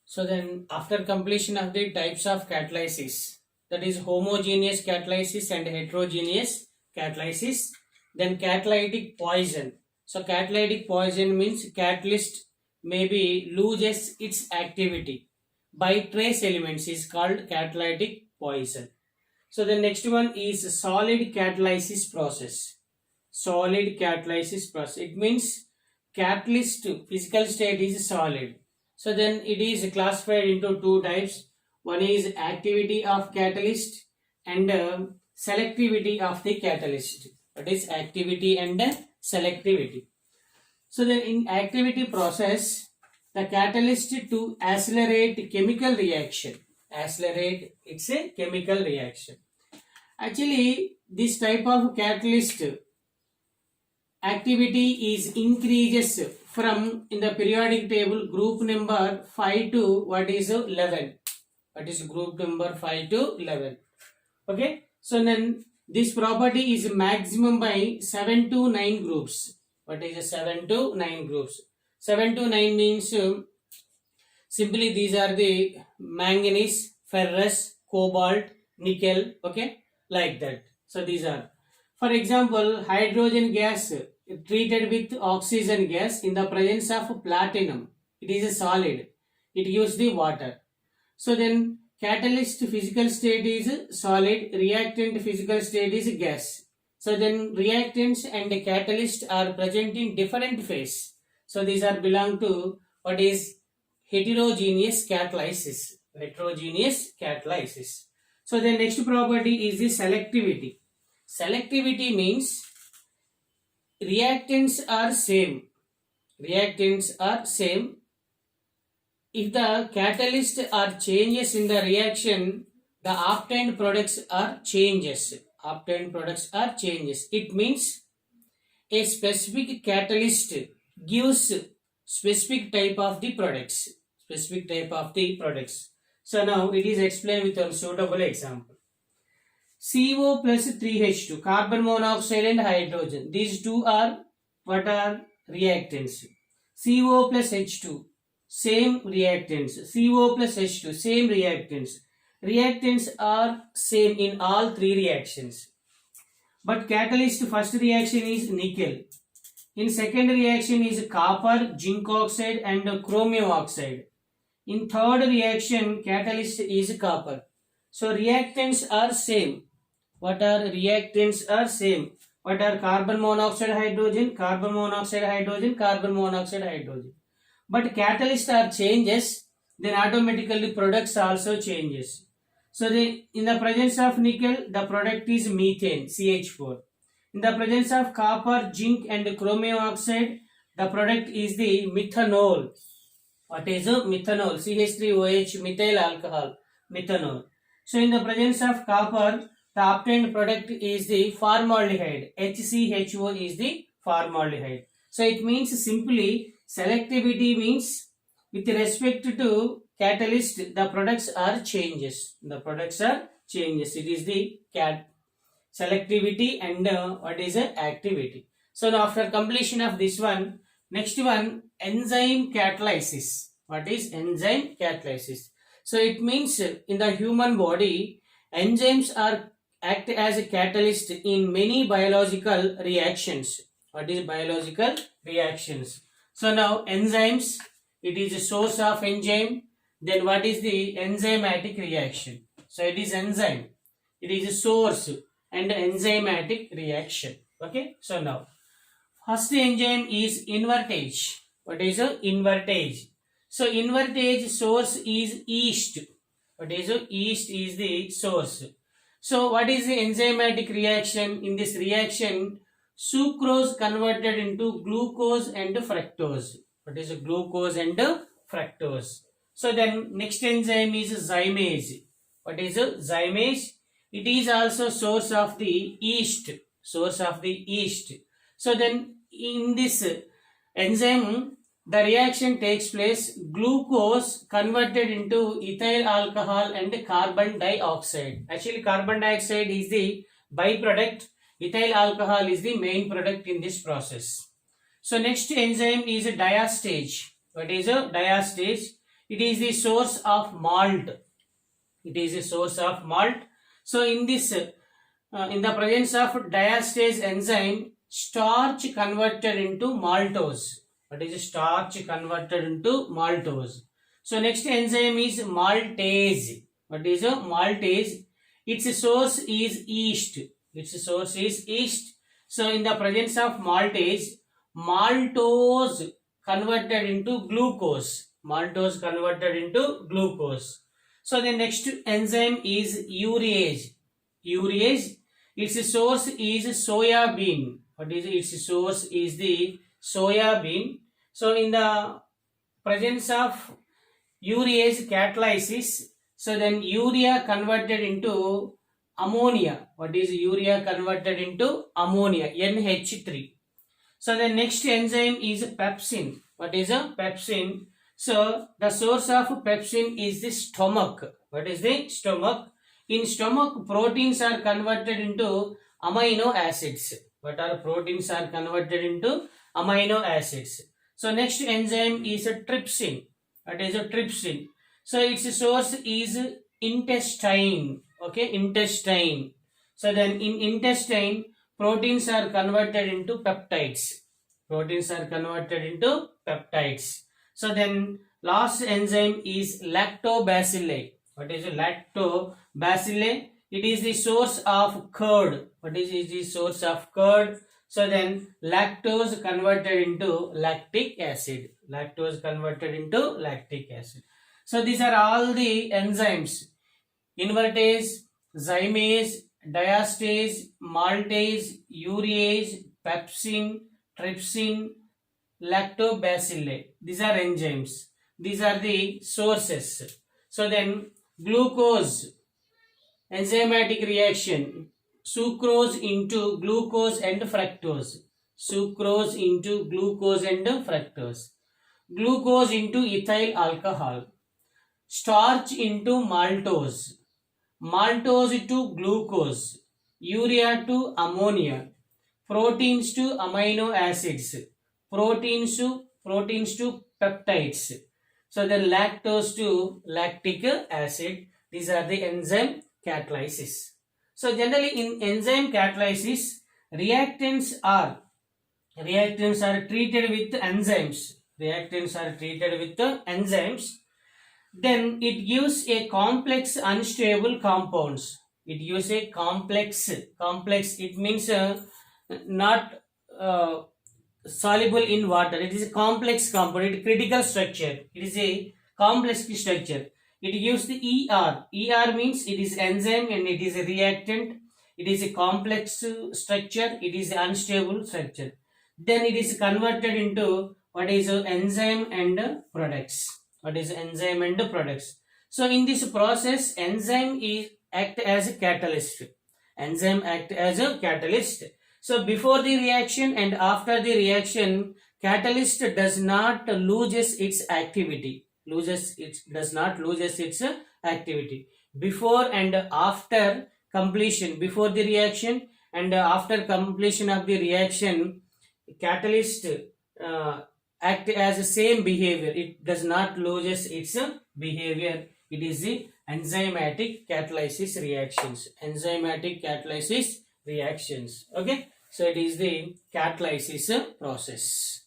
So then after completion of the types of catalysis, that is homogeneous catalysis and heterogeneous catalysis, then catalytic poison. So catalytic poison means catalyst maybe loses its activity by trace elements is called catalytic poison. So the next one is solid catalysis process. Solid catalysis process. It means catalyst physical state is solid. So then it is classified into two types. One is activity of catalyst and selectivity of the catalyst. That is activity and selectivity. So then in activity process, the catalyst to accelerate chemical reaction. Accelerate, it's a chemical reaction. Actually, this type of catalyst activity is increases from in the periodic table group number 5 to what is 11. What is group number 5 to 11? Okay. So then this property is maximum by 7 to 9 groups. What is a 7 to 9 groups? 7 to 9 means simply these are the manganese, ferrous, cobalt, nickel, okay, like that. So these are, for example, hydrogen gas treated with oxygen gas in the presence of platinum. It is a solid. It gives the water. So then catalyst physical state is solid, reactant physical state is gas. So then reactants and catalyst are present in different phase. So these are belong to what is heterogeneous catalysis. Heterogeneous catalysis. So the next property is the selectivity. Selectivity means reactants are same. Reactants are same. If the catalyst are changes in the reaction, the obtained products are changes. Obtained products are changes. It means a specific catalyst gives specific type of the products. Specific type of the products. So now it is explained with a suitable example. CO plus 3H2, carbon monoxide and hydrogen. These two are what are reactants. CO plus H2, same reactants. CO plus H2, same reactants. Reactants are same in all three reactions. But catalyst first reaction is nickel. In second reaction is copper, zinc oxide and chromium oxide. In third reaction, catalyst is copper. So reactants are same. What are reactants are same? What are carbon monoxide hydrogen, carbon monoxide hydrogen, carbon monoxide hydrogen. But catalyst are changes, then automatically products also changes. So in the presence of nickel, the product is methane, CH4. In the presence of copper, zinc and chromium oxide, the product is the methanol. What is a methanol? CH3OH, methyl alcohol, methanol. So in the presence of copper, the obtained product is the formaldehyde. HCHO is the formaldehyde. So it means simply selectivity means with respect to catalyst, the products are changes. The products are changes. It is the selectivity and what is the activity. So now after completion of this one, next one, enzyme catalysis. What is enzyme catalysis? So it means in the human body, enzymes are act as a catalyst in many biological reactions. What is biological reactions? So now enzymes, it is a source of enzyme. Then what is the enzymatic reaction? So it is enzyme. It is a source and enzymatic reaction. Okay. So now first enzyme is invertage. What is a invertage? So invertage source is yeast. What is a yeast is the source. So what is the enzymatic reaction? In this reaction, sucrose converted into glucose and fructose. What is a glucose and fructose? So then next enzyme is zymase. What is a zymase? It is also source of the yeast. Source of the yeast. So then in this enzyme, the reaction takes place, glucose converted into ethyl alcohol and carbon dioxide. Actually carbon dioxide is the byproduct, ethyl alcohol is the main product in this process. So next enzyme is a diastase. What is a diastase? It is the source of malt. It is a source of malt. So in this, in the presence of diastase enzyme, starch converted into maltose. What is starch converted into maltose? So next enzyme is maltase. What is a maltase? Its source is yeast. Its source is yeast. So in the presence of maltase, maltose converted into glucose. Maltose converted into glucose. So the next enzyme is urease. Urease, its source is soya bean. What is its source is the soya bean. So in the presence of urease catalysis, so then urea converted into ammonia. What is urea converted into ammonia? NH3. So the next enzyme is pepsin. What is a pepsin? So the source of pepsin is the stomach. What is the stomach? In stomach, proteins are converted into amino acids. What are proteins are converted into amino acids? So next enzyme is a trypsin. What is a trypsin? So its source is intestine. Okay, intestine. So then in intestine, proteins are converted into peptides. Proteins are converted into peptides. So then last enzyme is lactobacilli. What is lactobacilli? It is the source of curd. What is the source of curd? So then lactose converted into lactic acid. Lactose converted into lactic acid. So these are all the enzymes. Invertase, zymase, diastase, maltase, urease, pepsin, trypsin, lactobacilli. These are enzymes. These are the sources. So then glucose, enzymatic reaction, sucrose into glucose and fructose. Sucrose into glucose and fructose. Glucose into ethyl alcohol. Starch into maltose. Maltose to glucose. Urea to ammonia. Proteins to amino acids. Proteins to peptides. So then lactose to lactic acid. These are the enzyme catalysis. So generally in enzyme catalysis, reactants are treated with enzymes. Reactants are treated with enzymes. Then it gives a complex unstable compounds. It gives a complex. It means not soluble in water. It is a complex compound. It is critical structure. It is a complex structure. It gives the ER. ER means it is enzyme and it is a reactant. It is a complex structure. It is unstable structure. Then it is converted into what is enzyme and products. What is enzyme and products? So in this process, enzyme is act as a catalyst. Enzyme act as a catalyst. So before the reaction and after the reaction, catalyst does not loses its activity. Does not loses its activity. Before and after completion, before the reaction and after completion of the reaction, catalyst act as the same behavior. It does not loses its behavior. It is the enzymatic catalysis reactions. Enzymatic catalysis reactions. Okay. So it is the catalysis process.